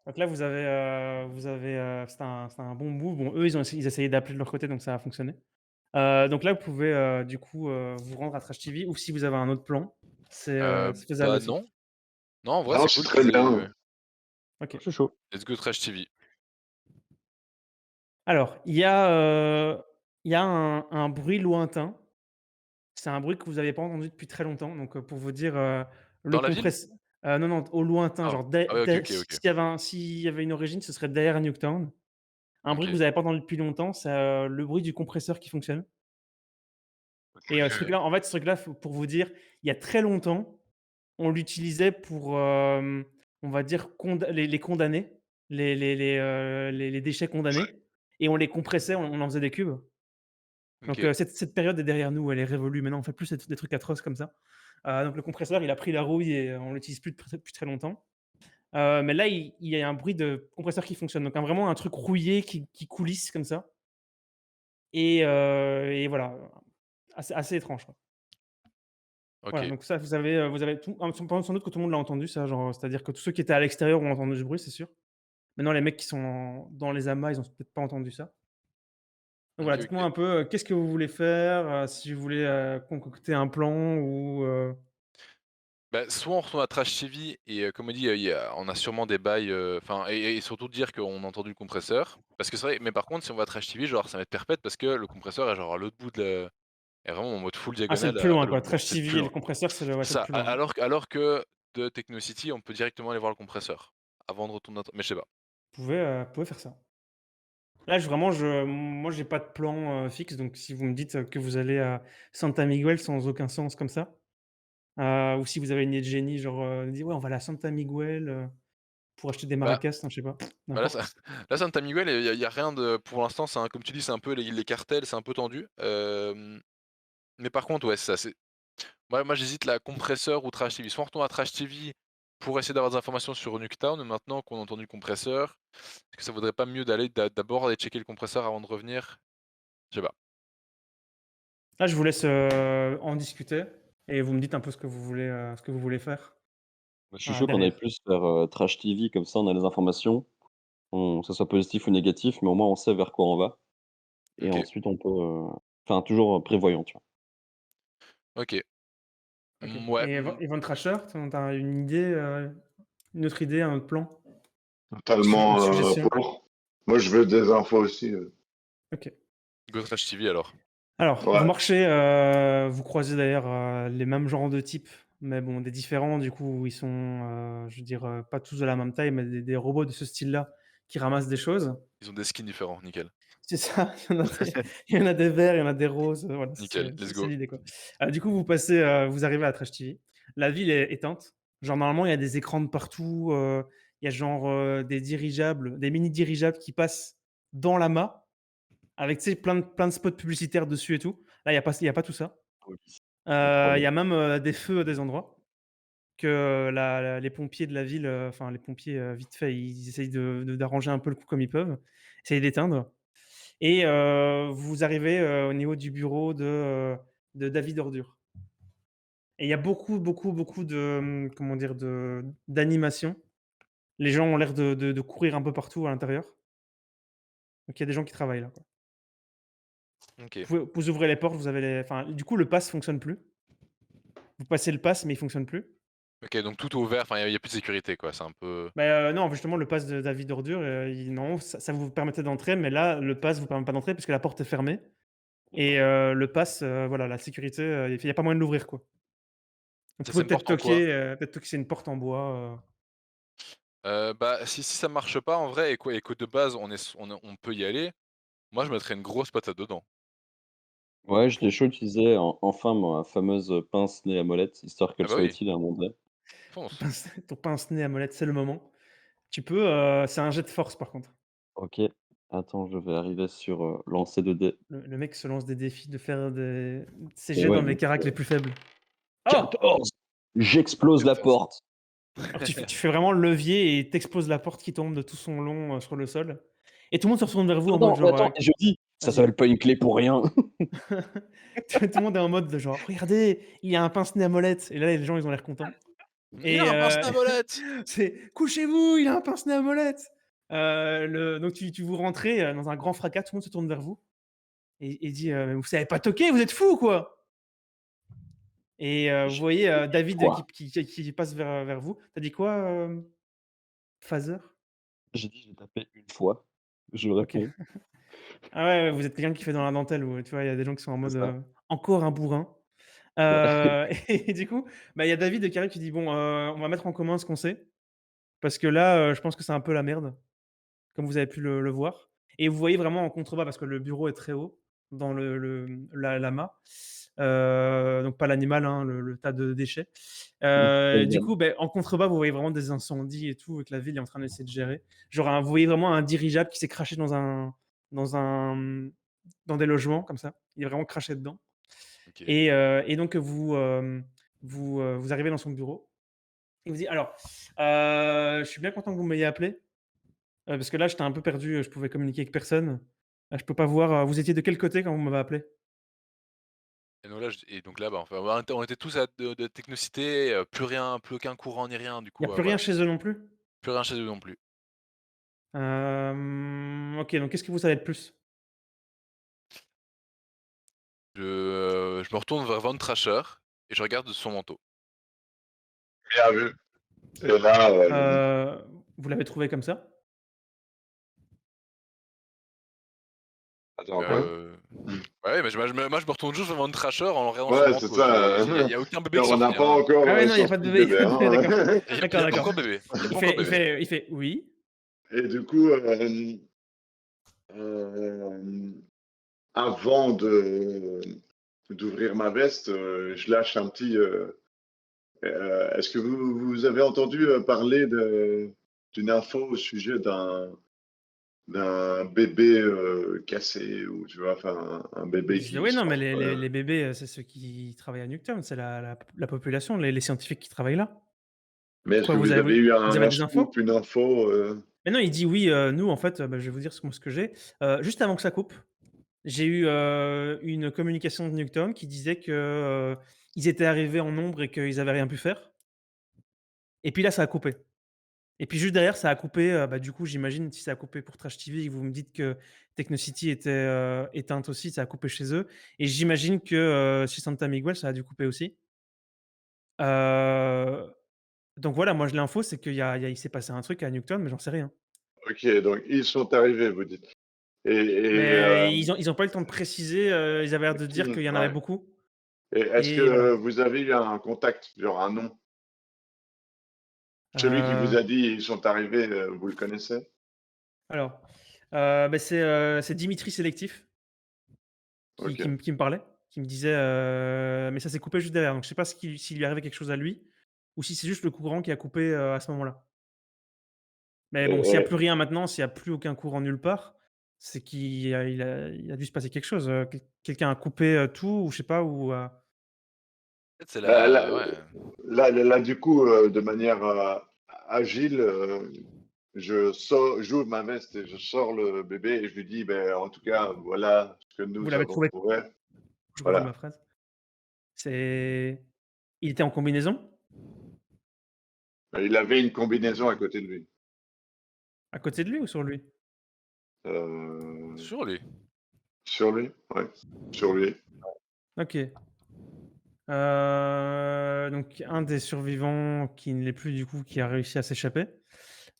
Donc là, c'était un bon bout. Bon, eux, ils essayaient d'appeler de leur côté, donc ça a fonctionné. Donc là, vous pouvez, du coup, vous rendre à Trash TV ou si vous avez un autre plan, c'est faisable Bah, aussi. non. Non, en vrai, Non, c'est c'est cool très bien. OK. Je suis chaud. let's go Trash TV. Alors, il y a un bruit lointain. C'est un bruit que vous n'avez pas entendu depuis très longtemps. Donc, pour vous dire, le Dans la ville? compresseur, non, non, au lointain, Ah. genre Ah ouais, OK, OK, OK. s'il y avait une origine, ce serait derrière Nuketown. Un bruit que OK. vous n'avez pas entendu depuis longtemps, c'est, le bruit du compresseur qui fonctionne. Et ce OK. truc-là, en fait, ce truc-là, faut pour vous dire, il y a très longtemps, on l'utilisait pour, on va dire les condamnés, les déchets condamnés et on les compressait, on en faisait des cubes. Donc, OK. cette période est derrière nous, elle est révolue. Maintenant, on fait plus des trucs atroces comme ça. Donc le compresseur, il a pris la rouille et on l'utilise plus depuis très longtemps. Mais là, il y a un bruit de compresseur qui fonctionne. Donc vraiment un truc rouillé qui coulisse comme ça et voilà, assez étrange, quoi. Voilà, OK. donc ça, vous avez tout sans doute que tout le monde l'a entendu ça, genre, c'est-à-dire que tous ceux qui étaient à l'extérieur ont entendu ce bruit, c'est sûr. Maintenant les mecs qui sont dans les amas, ils ont peut-être pas entendu ça. Donc voilà, OK, dites-moi OK. un peu, qu'est-ce que vous voulez faire? Si vous voulez, concocter un plan ou Bah, soit on retourne à Trash TV et comme on dit, on a sûrement des bails, enfin et surtout dire qu'on a entendu le compresseur. Parce que c'est vrai mais par contre, si on va à Trash TV, genre, ça va être perpète parce que le compresseur est genre à l'autre bout de la est vraiment en mode full ah, c'est le diagonale plus à loin l'autre quoi, bout. Trash C'est le TV plus et le loin. compresseur, c'est le ouais, C'est c'est le ça, plus loin, ouais. alors que de Technocity, on peut directement aller voir le compresseur avant de retourner mais je sais pas. Vous pouvez faire ça. Là, moi, j'ai pas de plan, fixe, donc si vous me dites, que vous allez à Santa Miguel sans aucun sens comme ça, ou si vous avez une idée de génie, genre, dit: «Ouais, on va aller à Santa Miguel, pour acheter des Bah maracas», non, je sais pas, bah, là ça n'importe. là Santa Miguel, il y a rien de pour l'instant, c'est un comme tu dis, c'est un peu les cartels, c'est un peu tendu. Mais par contre, ouais, c'est ça, c'est moi j'hésite là, compresseur ou Trash TV. Soit on retourne à Trash TV pour essayer d'avoir des informations sur Nuketown, maintenant qu'on a entendu le compresseur, est-ce que ça vaudrait pas mieux d'aller d'abord aller checker le compresseur avant de revenir? Je sais pas. Là, je vous laisse, en discuter et vous me dites un peu ce que vous voulez faire, Moi, je suis chaud qu'on aille derrière. plus vers, Trash TV, comme ça on a les informations, que ça soit positif ou négatif, mais au moins on sait vers quoi on va et OK, ensuite on peut, enfin toujours, prévoyant, tu vois? OK. OK Ouais, et Von Trasher, tu as une idée, une autre idée, un autre plan? Une Totalement, suggestion? pour. Moi, je veux des infos aussi. OK. go Trash TV alors. Alors, vous Ouais. marchez, vous croisez d'ailleurs, les mêmes genres de types, mais bon, des différents du coup, ils sont, je veux dire, pas tous de la même taille, mais des robots de ce style-là qui ramassent des choses. Ils ont des skins différents, nickel. C'est ça, il y en a des verts, il y en a des roses, voilà, Nickel, c'est let's c'est go. l'idée, quoi. Du coup, vous arrivez à Trash TV. La ville est éteinte. Genre, normalement, il y a des écrans de partout, il y a genre, des dirigeables, des mini dirigeables qui passent dans l'amas avec, tu sais, plein de spots publicitaires dessus et tout. Là, il y a pas tout ça. Police. Il y Incroyable. a même, des feux à des endroits que les pompiers de la ville, enfin les pompiers, vite fait, ils essayent d'arranger un peu le coup comme ils peuvent, essayent d'éteindre et vous arrivez, au niveau du bureau de David Ordure et il y a beaucoup, beaucoup, beaucoup de, comment dire? D'animation. Les gens ont l'air de courir un peu partout à l'intérieur. Donc il y a des gens qui travaillent là, quoi. OK. Vous ouvrez les portes, vous avez les enfin, du coup, le pass fonctionne plus. Vous passez le pass, mais il fonctionne plus. OK, donc tout est ouvert, enfin il y a plus de sécurité quoi, c'est un peu Non, justement, le pass de David Ordure, il non, ça vous permettait d'entrer, mais là, le pass vous permet pas d'entrer puisque la porte est fermée et le pass, voilà, la sécurité, il y a pas moyen de l'ouvrir, quoi. Vous ça pouvez c'est une porte en quoi? peut-être toquer, c'est une porte en bois, Bah, si ça marche pas en vrai et que de base on peut y aller, moi je mettrais une grosse patate dedans. Ouais, j'étais pour chaud d'utiliser enfin ma fameuse, pince nez à molette, histoire Ah qu'elle bah soit oui, utile à un moment donné. fonce. ton pince-nez à molette, c'est le moment. Tu peux, c'est un jet de force, par contre. OK. Attends, je vais arriver sur, lancer de dés Le mec se lance des défis de faire ses et jets dans ouais, les donc caracs les plus faibles. Oh! 14! J'explose la 14. porte. Alors tu fais vraiment le levier et tu exploses la porte qui tombe de tout son long, sur le sol et tout le monde se retourne vers vous en mode Attends, mais genre, attends, et je dis: «Ça «Vas-y». s'appelle pas une clé pour rien». Tout le monde est en mode de genre: «Regardez, il y a un pince-nez à molette» et là, les gens, ils ont l'air contents. Il et a un pince-nez à molette! c'est: «Couchez-vous, il a un pince-nez à molette!» Donc vous rentrez, dans un grand fracas, tout le monde se tourne vers vous et dit: «Vous savez pas toquer, vous êtes fous ou quoi?» Et vous J'ai voyez, tapé une David, fois. qui passe vers vous. Tu as dit quoi, Phaser? J'ai dit: «J'ai tapé une fois». Je OK. réponds. Ah ouais, ouais, vous êtes quelqu'un qui fait dans la dentelle, vous, tu vois? Il y a des gens qui sont en C'est mode, ça. «Encore un bourrin». Ouais. Et du coup, bah, il y a David qui arrive qui dit: «Bon, on va mettre en commun ce qu'on sait, parce que là, je pense que c'est un peu la merde», comme vous avez pu le voir. Et vous voyez vraiment en contrebas, parce que le bureau est très haut dans la mât, donc pas l'animal, hein, le tas de déchets. Mmh, Du Taïwan. coup, beh, en contrebas, vous voyez vraiment des incendies et tout, et que la ville est en train d'essayer de gérer. Genre vous voyez vraiment un dirigeable qui s'est craché dans un, dans des logements comme ça. Il est vraiment craché dedans. OK. Et donc vous arrivez dans son bureau. Il vous dit: «Alors, je suis bien content que vous m'ayez appelé, parce que là, j'étais un peu perdu, je pouvais communiquer avec personne. Je peux pas voir, vous étiez de quel côté quand vous m'avez appelé?» Et donc là, bah, enfin, on était tous à de technocité, plus rien, plus aucun courant ni rien, du Il y a coup, plus rien voilà. chez eux non plus? Plus rien chez eux non plus. OK, donc qu'est-ce que vous savez de plus? Je me retourne vers Von Trasher et je regarde son manteau. Bien vu. Et là, Heu, vous l'avez trouvé comme ça? attends quoi? Heu, ouais, mais moi je me retourne juste vers Von Trasher en regardant son Ouais, c'est manteau. ça. Il y a aucun bébé qui On n'a sortit, pas hein. encore Ah ouais, non, il y a pas de sorti le bébé, il y a bébé, pas de bébé, d'accord. hein. Il y D'accord, a pas d'accord. encore de bébé. Il y a Il pas encore fait de il bébé. fait il fait: «Oui». Et du coup, avant d'ouvrir ma veste, je lâche un petit. Est-ce que vous avez entendu parler d'une info au sujet d'un bébé cassé ou tu vois, enfin un Ils bébé disent: qui «Oui, non, mais sort. les bébés, c'est ceux qui travaillent à Nuketown, c'est la population, les scientifiques qui travaillent là». Mais est-ce Pourquoi que vous avez eu vous avez un des infos? scoop, une info Mais non, il dit: «Oui, nous, en fait, bah, je vais vous dire ce que j'ai». Juste avant que ça coupe, j'ai eu, une communication de Nuketown qui disait que, ils étaient arrivés en nombre et qu'ils avaient rien pu faire. Et puis là, ça a coupé. Et puis juste derrière, ça a coupé, bah, du coup, j'imagine, si ça a coupé pour Trash TV et que vous me dites que Technocity était, éteinte aussi, ça a coupé chez eux. Et j'imagine que, chez Santa Miguel, ça a dû couper aussi. Heu, donc voilà, moi, l'info, c'est qu'il s'est passé un truc à Nuketown, mais j'en sais rien. OK, donc ils sont arrivés, vous dites. Et Mais ils ont pas eu le temps de préciser, ils avaient l'air de dire qu'il y en avait ouais. beaucoup. Et est-ce Et voilà. que vous avez eu un contact, genre un nom? Celui qui vous Heu, a dit: «Ils sont arrivés», vous le connaissez? alors, bah, c'est Dimitri Sélectif OK. qui me parlait, qui me disait, mais ça s'est coupé juste derrière, donc je sais pas s'il lui arrivait quelque chose à lui ou si c'est juste le courant qui a coupé, à ce moment-là. Mais bon, s'il y a Et plus rien maintenant, s'il y a plus aucun courant nulle part, c'est qu'il a dû se passer quelque chose, quelqu'un a coupé, tout ou je sais pas ou Peut-être c'est bah, la ouais. là, du coup, de manière, agile, j'ouvre ma veste et je sors le bébé et je lui dis: «Beh, en tout cas, voilà ce que vous nous l'avez avons trouvé, trouvé». je relis ma Voilà. phrase. C'est Il était en combinaison? Il avait une combinaison à côté de lui. À côté de lui ou sur lui? Heu, Sur lui. sur lui? Ouais, sur lui. OK. Donc un des survivants qui ne l'est plus du coup, qui a réussi à s'échapper.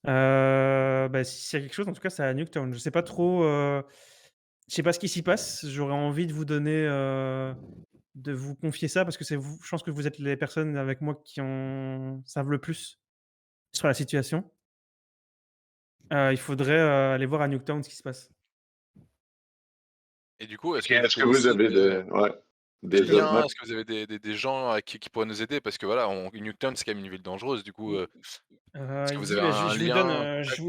Bah, s'il y a quelque chose, en tout cas, c'est à Nuketown. Je sais pas trop, je sais pas ce qui s'y passe. J'aurais envie de vous donner, de vous confier ça parce que c'est vous je pense que vous êtes les personnes avec moi qui en savent le plus sur la situation. Il faudrait, aller voir à Nuketown ce qui se passe. Et du coup, est-ce OK, que vous est-ce que pouvez vous aussi avez des des liens? osmas? Est-ce que vous avez des gens à qui pourraient nous aider? Parce que voilà, Newton, c'est quand même une ville dangereuse, du coup, est-ce que Il vous dit, avez bah, un je vous donne, lien, contact?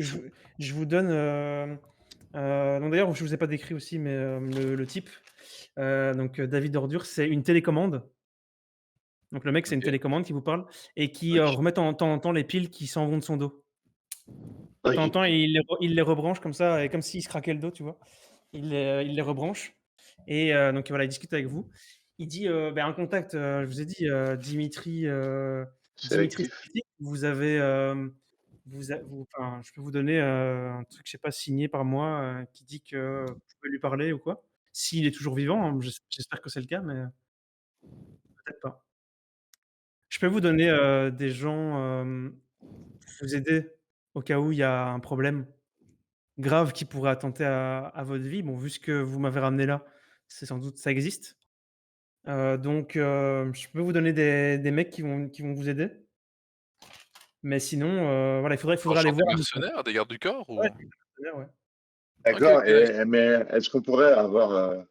je vous donne, non d'ailleurs je vous ai pas décrit aussi, mais, le type, donc, David Ordure, c'est une télécommande. Donc le mec, c'est une OK, télécommande qui vous parle et qui, OK, remet en temps en temps les piles qui s'en vont de son dos. De temps en temps, OK. il les rebranche comme ça et comme s'il se craquait le dos, tu vois? Il les rebranche et donc voilà, il discute avec vous. Il dit, bah, un contact, je vous ai dit, Dimitri, Dimitri sélectif. Sélectif, vous avez, enfin, je peux vous donner, un truc, je sais pas, signé par moi, qui dit que vous pouvez lui parler ou quoi. S'il est toujours vivant, hein, j'espère que c'est le cas, mais peut-être pas. Je peux vous donner, des gens, pour vous aider au cas où il y a un problème grave qui pourrait attenter à votre vie. Bon, vu ce que vous m'avez ramené là, c'est sans doute ça existe. Donc je peux vous donner des mecs qui vont vous aider. Mais sinon, voilà, il faudra aller Genre des voir. mercenaires, des gardes du corps Ouais, ou? des partenaires, ouais. OK, D'accord. OK, nice. Mais est-ce qu'on pourrait avoir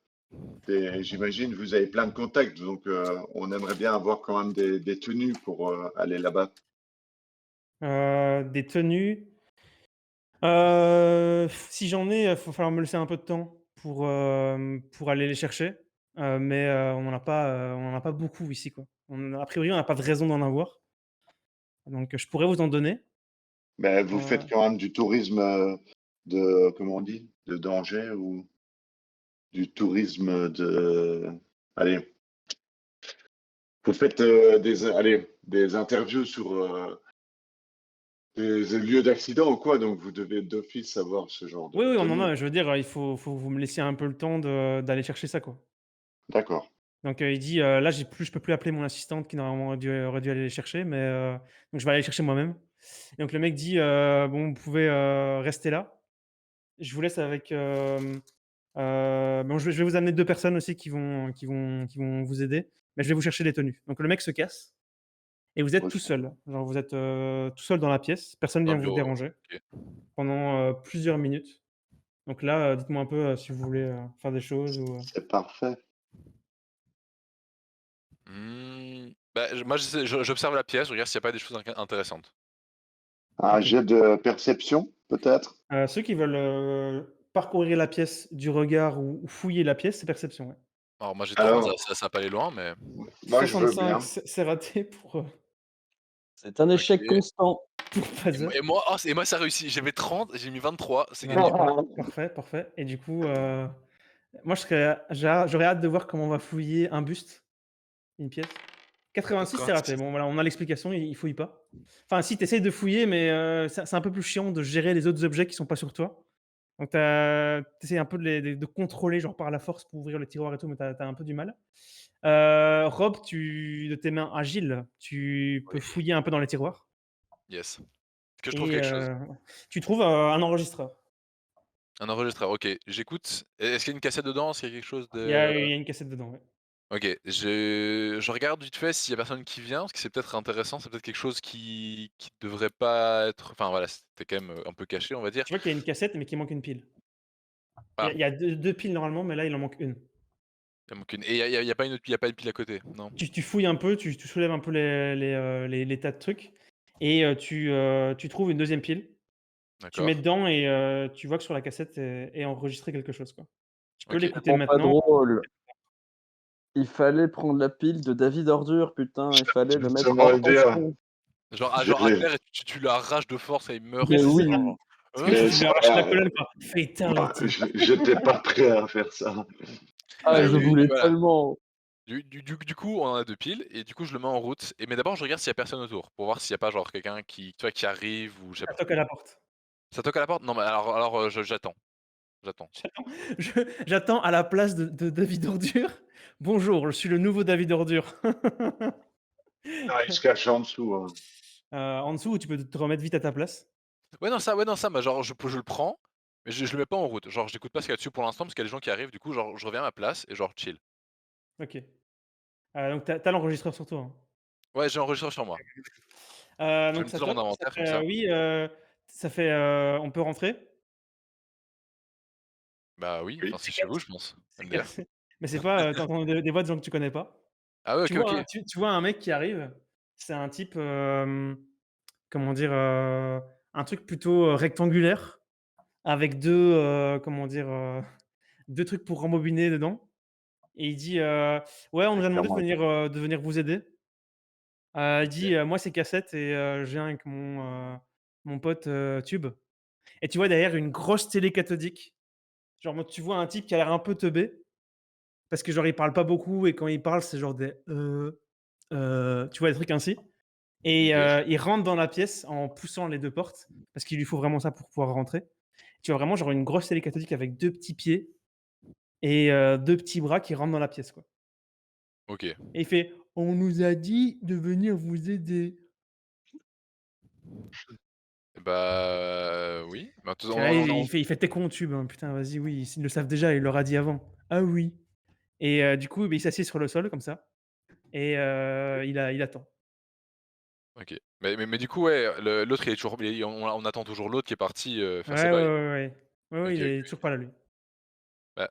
j'imagine vous avez plein de contacts, donc on aimerait bien avoir quand même des tenues pour aller là-bas. Des tenues, si j'en ai, faut falloir me laisser un peu de temps pour aller les chercher. Mais on en a pas beaucoup ici, quoi. A priori, on n'a pas de raison d'en avoir. Donc je pourrais vous en donner. Mais vous faites Heu, quand même du tourisme de, comment on dit, de danger ou du tourisme de. Allez, vous faites des interviews sur des lieux d'accident ou quoi, donc vous devez d'office savoir ce genre oui, de oui, on en tenue. a. Je veux dire, il faut que vous me laissiez un peu le temps d'aller chercher ça, quoi. D'accord. Donc il dit, «Là, je peux plus appeler mon assistante qui normalement aurait dû aller les chercher, mais donc je vais aller les chercher moi-même». Et donc le mec dit, «Bon, vous pouvez, rester là. Je vous laisse avec, bon, je vais vous amener 2 personnes aussi qui vont vous aider, mais je vais vous chercher les tenues». Donc le mec se casse et vous êtes Ok. tout seul. Genre vous êtes, tout seul dans la pièce, personne Dans vient le vous bureau, déranger OK. pendant, plusieurs minutes. Donc là, dites-moi un peu, si vous voulez, faire des choses ou. C'est parfait. Bah, moi j'observe la pièce, je regarde s'il y a pas des choses intéressantes. Un OK. jet de perception, peut-être? Ceux qui veulent, parcourir la pièce du regard ou fouiller la pièce, c'est perception, ouais. Alors moi j'ai 30, Alors, ça va pas aller loin, mais moi je veux 65, bien. c'est raté pour, C'est un échec OK. constant. pour Paza. Et moi ça réussit. J'avais 30, j'ai mis 23, c'est Voilà, gagné. parfait, parfait. Et du coup, moi j'aurais hâte de voir comment on va fouiller un buste, une pièce. 86, c'est raté. 86. Bon voilà, on a l'explication, il fouille pas. Enfin si, tu essayes de fouiller, mais c'est un peu plus chiant de gérer les autres objets qui sont pas sur toi. Donc tu essaies un peu de contrôler genre par la force pour ouvrir le tiroir et tout, mais tu as un peu du mal. Rob, de tes mains agiles, tu peux Oui, fouiller un peu dans les tiroirs yes. Est-ce que je trouve et quelque chose? tu trouves, un enregistreur. Un enregistreur, OK, j'écoute. Est-ce qu'il y a une cassette dedans? Est-ce qu'il y a quelque chose Il y a de il y a une cassette dedans, ouais. OK, je regarde vite fait s'il y a personne qui vient, parce que c'est peut-être intéressant, c'est peut-être quelque chose qui devrait pas être enfin voilà, c'était quand même, un peu caché, on va dire. Tu vois qu'il y a une cassette, mais qu'il manque une pile. Il y Ah, a il y a 2 piles normalement, mais là, il en manque une. il manque une et il y a pas une autre il y a pas une pile à côté? Non? Tu fouilles un peu, tu soulèves un peu les tas de trucs et tu trouves une deuxième pile. Tu mets D'accord. dedans et tu vois que sur la cassette est enregistré quelque chose, quoi. Tu peux OK. l'écouter Tellement pas maintenant. drôle. Il fallait prendre la pile de David Ordure, putain, il fallait le mettre Justement en le dire, tension. Genre à j'ai- terre et tu l'arraches de force et il meurt Ouais, Mais c'est ça. quasiment, oui, genre. C'est comme si mais tu lui ça, arrachais la colonne, quoi. moi, Fatality. j'étais pas prêt à faire ça. ah, Bah je oui, voulais voilà. tellement. Du coup, on en a 2 piles et du coup, je le mets en route mais d'abord, je regarde s'il y a personne autour pour voir s'il y a pas genre quelqu'un qui, tu vois, qui arrive ou je sais Ça pas. toque à la porte. Ça toque à la porte? Non, mais alors, j'attends, j'attends. Je J'attends à la place de David Ordure. «Bonjour, je suis le nouveau David Ordure». Ah, il se cache en dessous, hein. En dessous, tu peux te remettre vite à ta place. Ouais, non, ça, bah, genre, je le prends, mais je le mets pas en route. Genre, j'écoute pas ce qu'il y a dessus pour l'instant parce qu'il y a des gens qui arrivent, du coup, genre, je reviens à ma place et genre chill. OK. Donc tu as l'enregistreur sur toi, hein? Ouais, j'ai l'enregistreur sur moi. Je vais Donc le ça mettre dans toque, mon ça inventaire comme fait, ça. oui, ça fait, on peut rentrer? Bah oui, Oui. enfin, c'est chez vous, je pense, C'est MDR. cassé. Mais c'est pas, tu entends des voix de gens que tu connais pas. Ah ouais, OK, OK. Tu vois un mec qui arrive, c'est un type, comment dire? Un truc plutôt, rectangulaire avec 2 comment dire? 2 trucs pour rembobiner dedans et il dit, «Ouais, on C'est nous a demandé clairement. de venir vous aider». Il dit, OK. «Moi, c'est Cassette et je viens avec mon pote, Tube» et tu vois derrière une grosse télé cathodique. Genre, en mode, tu vois un type qui a l'air un peu teubé parce que genre il parle pas beaucoup et quand il parle, c'est genre des tu vois des trucs ainsi et OK. il rentre dans la pièce en poussant les 2 portes, parce qu'il lui faut vraiment ça pour pouvoir rentrer. Tu vois vraiment genre une grosse télé cathodique avec 2 petits pieds et 2 petits bras qui rentrent dans la pièce, quoi. OK. Et il fait: «On nous a dit de venir vous aider». Bah, oui. Bah, tout Tu vois, il on il fait il fait: «Tu es con tube, hein, putain vas-y, oui, ils le savent déjà, il leur a dit avant». «Ah oui» et du coup, beh, il s'assied sur le sol comme ça et il attend. OK. Mais du coup, ouais, l'autre il est toujours on attend toujours l'autre qui est parti, Ouais, faire ses ouais, bails. ouais, ouais. Ouais, ouais, OK, il est OK. toujours pas là lui. Bah,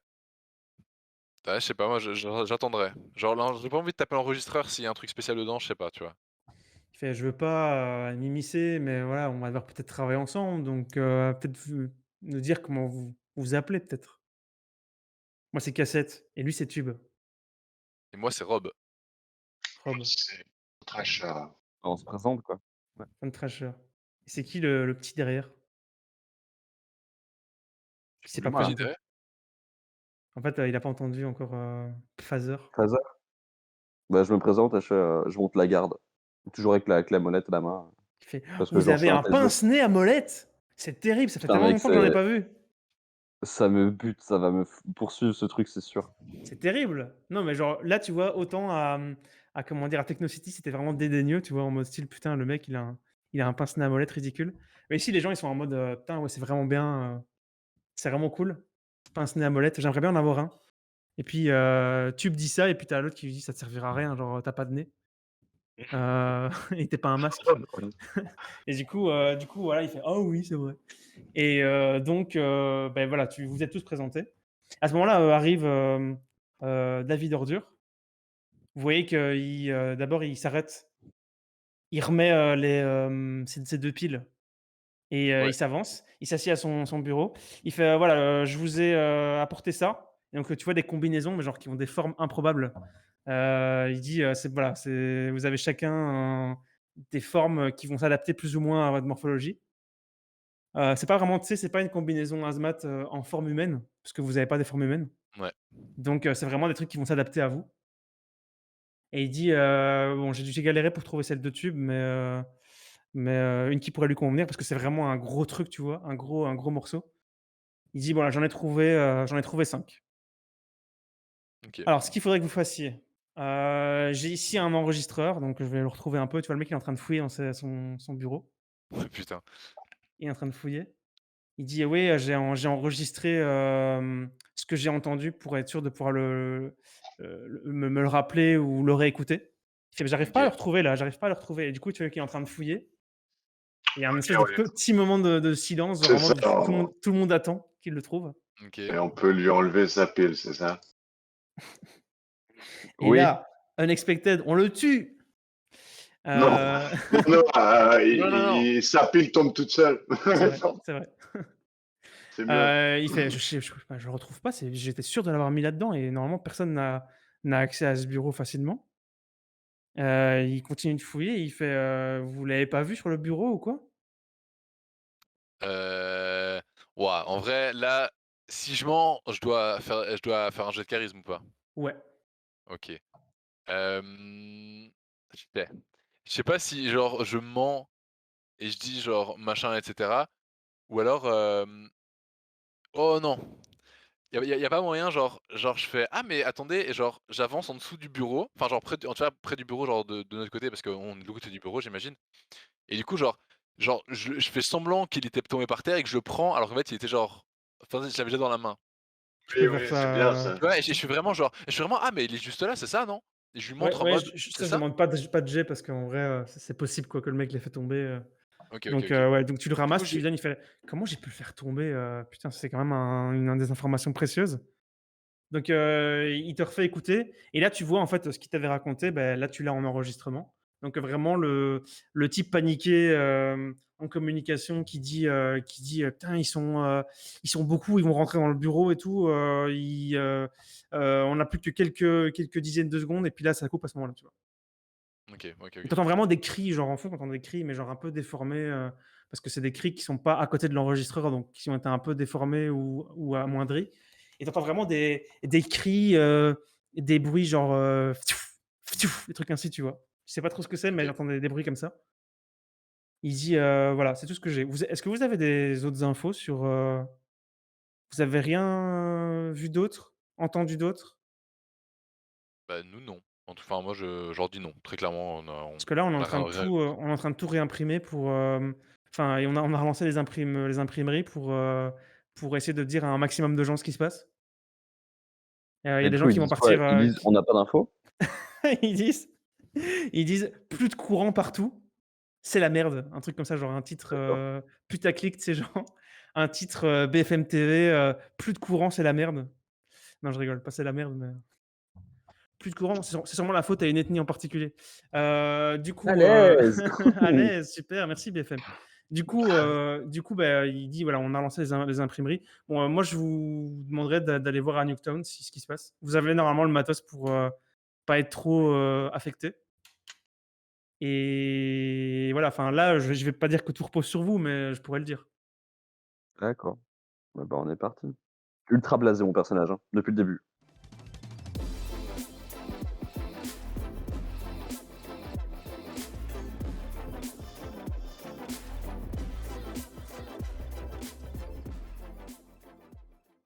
ouais, je sais pas, moi j'attendrai. Genre là, j'ai pas envie de taper l'enregistreur s'il y a un truc spécial dedans, je sais pas, tu vois? Il fait: «Je veux pas, m'immiscer, mais voilà, on va devoir peut-être travailler ensemble, donc peut-être vous nous dire comment vous appelez peut-être». Moi, c'est Cassette et lui, c'est Tube, Et moi, c'est Rob. Rob, C'est Trasha. On se présente, quoi. Ouais. Von Trasher. Et c'est qui le petit derrière? Qui s'est Plus pas moi, Qui présenté? dirait? En fait, il a pas entendu encore, Phaser. Faza. Bah, je me présente et je monte la garde. Toujours avec la molette à la main, Il fait: parce que «Vous genre je avez suis un un taiseux. pince-nez à molette? C'est terrible, ça fait Putain tellement mec, longtemps que j'en ai c'est pas vu». ça me bute, ça va me poursuivre ce truc, c'est sûr. C'est terrible. Non, mais genre là, tu vois, autant à comment dire? À Technocity, c'était vraiment dédaigneux, tu vois? En mode style: «Putain, le mec, il a un pince-nez à molette ridicule». Mais ici, les gens, ils sont en mode, «Putain, ouais, c'est vraiment bien, c'est vraiment cool, pince-nez à molette, j'aimerais bien en avoir un». Et puis, Tube dit ça et puis tu as l'autre qui lui dit: «Ça te servira à rien, genre, tu pas de nez, et tu pas un masque». Et du coup, voilà, il fait: «Oh oui, c'est vrai». Et donc beh, voilà, tu vous êtes tous présentés. À ce moment-là, arrive, David Ordure. Vous voyez qu'il, d'abord, il s'arrête, il remet, ses 2 piles et Ouais. il s'avance. Il s'assied à son bureau. Il fait: «Voilà, je vous ai, apporté ça». Et donc, tu vois des combinaisons, mais genre qui ont des formes improbables. Il dit, c'est voilà, c'est vous avez chacun des formes qui vont s'adapter plus ou moins à votre morphologie. C'est pas vraiment, tu sais, c'est pas une combinaison hazmat, en forme humaine, parce que vous avez pas des formes humaines. Ouais. Donc c'est vraiment des trucs qui vont s'adapter à vous. Et il dit, «Bon, j'ai galéré pour trouver celle de Tube, mais une qui pourrait lui convenir parce que c'est vraiment un gros truc, tu vois? Un gros morceau». Il dit: «Voilà, j'en ai trouvé 5. OK. Alors ce qu'il faudrait que vous fassiez, j'ai ici un enregistreur», donc je vais le retrouver un peu, tu vois? Le mec il est en train de fouiller dans son bureau. Putain. Il est en train de fouiller. Il dit: «Oui, j'ai enregistré, ce que j'ai entendu pour être sûr de pouvoir me le rappeler ou le réécouter». Il fait: «Mais j'arrive pas à le OK. retrouver là, j'arrive pas à le retrouver». Et du coup, tu vois qu'il est en train de fouiller. Il y a un OK, espèce de ouais. petit moment de silence, genre C'est vraiment ça. où tout le monde attend qu'il le trouve. OK. Et on peut lui enlever sa pile, c'est ça? Et Oui, là, unexpected, on le tue! Non, Heu, non, non, Non, non, non. sa pile tombe toute seule. c'est vrai, c'est vrai. C'est mieux. Il fait: «Je le retrouve pas, j'étais sûr de l'avoir mis là-dedans et normalement personne n'a accès à ce bureau facilement». Il continue de fouiller, il fait: «Vous l'avez pas vu sur le bureau ou quoi?» Heu, Ouah, en vrai, là, si je mens, je dois faire un jet de charisme ou pas? «Ouais». OK. Hem, je sais pas si genre je mens et je dis genre machin et cetera ou alors, oh non! Y a pas moyen genre je fais: «Ah mais attendez» et genre j'avance en dessous du bureau, enfin genre près du tu vois, près du bureau genre de notre côté parce qu'on est de l'autre côté du bureau j'imagine et du coup genre je fais semblant qu'il était tombé par terre et que je le prends alors qu'en fait il était genre enfin je l'avais déjà dans la main. Tu Oui, peux faire oui, c'est bien ça, ça. Tu vois? Et je suis vraiment genre je suis vraiment: «Ah mais il est juste là, c'est ça, non?» Et je lui ouais, montre en ouais, mode: je «C'est ça je ça?» demande pas de jet parce qu'en vrai, c'est possible quoi que le mec l'ait fait tomber, OK, OK, donc OK. ouais, donc tu le Du coup ramasses, tu j'ai lui donnes, il fait: «Comment j'ai pu le faire tomber, putain, c'est quand même une des informations précieuses». Donc il te refait écouter et là, tu vois, en fait, ce qu'il t'avait raconté, ben là, tu l'as en enregistrement. Donc vraiment le type paniqué, en communication qui dit: «Putain, ils sont beaucoup, ils vont rentrer dans le bureau et tout, on n'a plus que quelques dizaines de secondes» et puis là, ça coupe à ce moment-là, tu vois? OK, OK, Et OK. tu entends vraiment des cris, genre en fond, tu entends des cris, mais genre un peu déformés, parce que c'est des cris qui sont pas à côté de l'enregistreur, donc qui ont été un peu déformés ou amoindris. Et tu entends vraiment des cris, des bruits genre, des trucs ainsi, tu vois? Je sais pas trop ce que c'est, mais OK. j'entendais des bruits comme ça. Il dit, voilà, c'est tout ce que j'ai. Est-ce que vous avez des autres infos sur, vous avez rien vu d'autre? Entendu d'autre? Bah, nous, non. Enfin, moi, je leur dis non. Très clairement, Parce que là, on est on en a train de rien. on est en train de tout réimprimer pour, enfin et on a relancé les imprimeries pour essayer de dire à un maximum de gens ce qui se passe. Il y a Et des du gens coup, ils qui vont disent quoi? partir, Ils disent: «On n'a pas d'infos»? ils disent ils disent: «Plus de courant partout, c'est la merde». Un truc comme ça, genre un titre, D'accord. putaclic, tu sais, genre un titre, BFM TV, «Plus de courant, c'est la merde». Non, je rigole, pas c'est la merde, mais plus de courant, c'est sûrement la faute à une ethnie en particulier. Du À coup, l'aise! à l'aise, super, merci BFM. Du coup, bah, il dit voilà, on a lancé les imprimeries. Bon, moi, je vous demanderais d'aller voir à Nuketown ce qui se passe. Vous avez normalement le matos pour pas être trop affecté. Et voilà, enfin là, je vais pas dire que tout repose sur vous, mais je pourrais le dire. D'accord. Bah, on est parti. Ultra blasé mon personnage, hein, depuis le début.